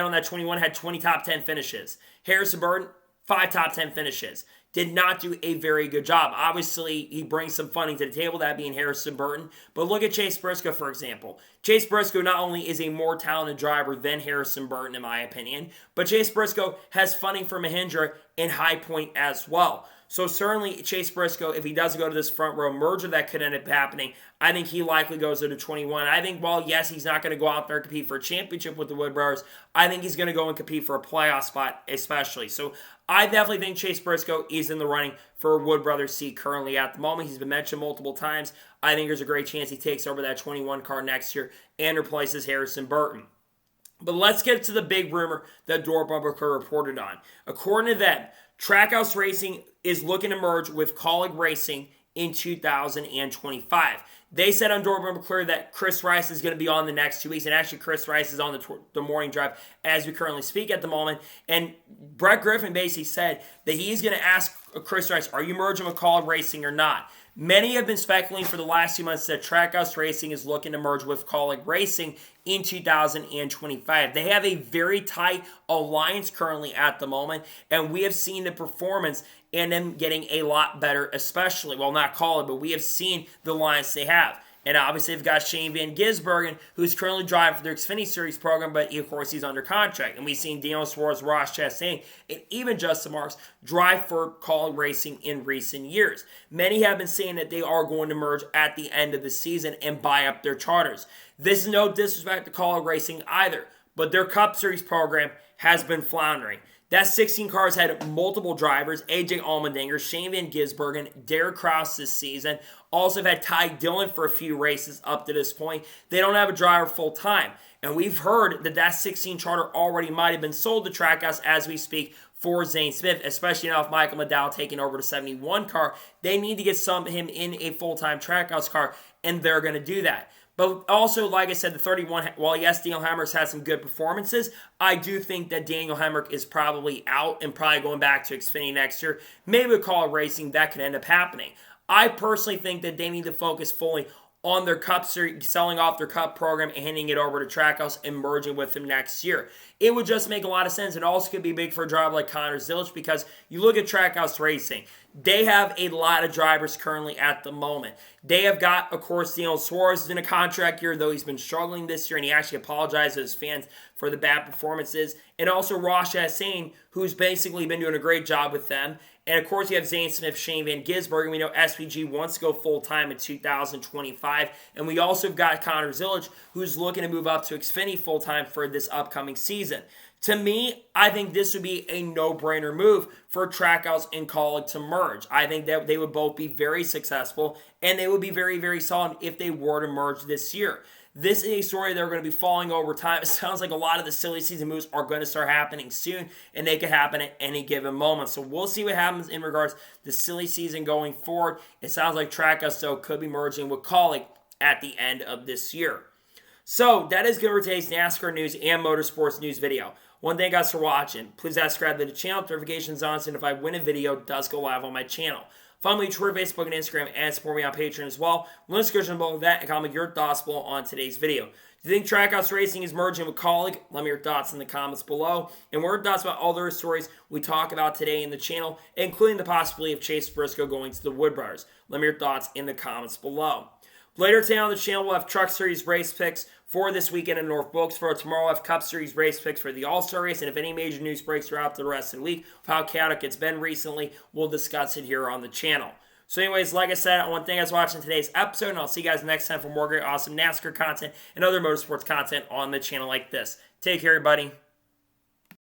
in that 21 had 20 top 10 finishes. Harrison Burton, 5 top 10 finishes. Did not do a very good job. Obviously, he brings some funding to the table, that being Harrison Burton. But look at Chase Briscoe, for example. Chase Briscoe not only is a more talented driver than Harrison Burton, in my opinion, but Chase Briscoe has funding for Mahindra and High Point as well. So certainly Chase Briscoe, if he does go to this front row merger that could end up happening, I think he likely goes to 21. I think, while yes, he's not going to go out there and compete for a championship with the Wood Brothers, I think he's going to go and compete for a playoff spot especially. So I definitely think Chase Briscoe is in the running for a Wood Brothers seat currently at the moment. He's been mentioned multiple times. I think there's a great chance he takes over that 21 car next year and replaces Harrison Burton. But let's get to the big rumor that Door Bumper Crew reported on. According to them, Trackhouse Racing is looking to merge with Kaulig Racing in 2025. They said on Door Bumper Clear that Chris Rice is going to be on the next 2 weeks, and actually Chris Rice is on the morning drive as we currently speak at the moment. And Brett Griffin basically said that he's going to ask Chris Rice, are you merging with Kaulig Racing or not? Many have been speculating for the last 2 months that Trackhouse Racing is looking to merge with Kaulig Racing in 2025. They have a very tight alliance currently at the moment, and we have seen the performance and them getting a lot better, especially, well, not Kaulig, but we have seen the alliance they have. And obviously, they've got Shane Van Gisbergen, who's currently driving for their Xfinity Series program, but of course, he's under contract. And we've seen Daniel Suarez, Ross Chastain, and even Justin Marks drive for Kaulig Racing in recent years. Many have been saying that they are going to merge at the end of the season and buy up their charters. This is no disrespect to Kaulig Racing either, but their Cup Series program has been floundering. That 16 cars had multiple drivers, AJ Allmendinger, Shane Van Gisbergen, Derek Kraus this season. Also have had Ty Dillon for a few races up to this point. They don't have a driver full time. And we've heard that 16 charter already might have been sold to Trackhouse as we speak for Zane Smith, especially now with Michael McDowell taking over the 71 car. They need to get him in a full-time Trackhouse car, and they're going to do that. But also, like I said, the 31, while yes, Daniel Hemrick's had some good performances, I do think that Daniel Hemrick is probably out and probably going back to Xfinity next year. Maybe with Kaulig Racing, that could end up happening. I personally think that they need to focus fully on their Cup Series, selling off their Cup program and handing it over to Trackhouse and merging with them next year. It would just make a lot of sense. It also could be big for a driver like Connor Zilisch, because you look at Trackhouse Racing. They have a lot of drivers currently at the moment. They have got, of course, Daniel Suarez is in a contract year, though he's been struggling this year, and he actually apologized to his fans for the bad performances. And also Ross Chastain, who's basically been doing a great job with them. And of course, you have Zane Smith, Shane Van Gisbergen. We know SVG wants to go full-time in 2025. And we also have got Connor Zilisch, who's looking to move up to Xfinity full-time for this upcoming season. To me, I think this would be a no-brainer move for Trackhouse and Kaulig to merge. I think that they would both be very successful, and they would be very, very solid if they were to merge this year. This is a story they're going to be following over time. It sounds like a lot of the silly season moves are going to start happening soon, and they could happen at any given moment. So we'll see what happens in regards to the silly season going forward. It sounds like Trackhouse, though, could be merging with Kaulig at the end of this year. So that is good for today's NASCAR news and motorsports news video. One thank you guys for watching. Please subscribe to the channel, notifications on, so if I win a video, it does go live on my channel. Follow me on Twitter, Facebook, and Instagram, and support me on Patreon as well. Link in the description below that, and comment your thoughts below on today's video. Do you think Trackhouse Racing is merging with Kaulig? Let me your thoughts in the comments below. And what are your thoughts about all the stories we talk about today in the channel, including the possibility of Chase Briscoe going to the Wood Brothers? Let me your thoughts in the comments below. Later today on the channel, we'll have Truck Series race picks for this weekend in North Wilkesboro. Tomorrow, we'll have Cup Series race picks for the AllStar race. And if any major news breaks throughout the rest of the week of how chaotic it's been recently, we'll discuss it here on the channel. So anyways, like I said, I want to thank you guys for watching today's episode, and I'll see you guys next time for more great, awesome NASCAR content and other motorsports content on the channel like this. Take care, everybody.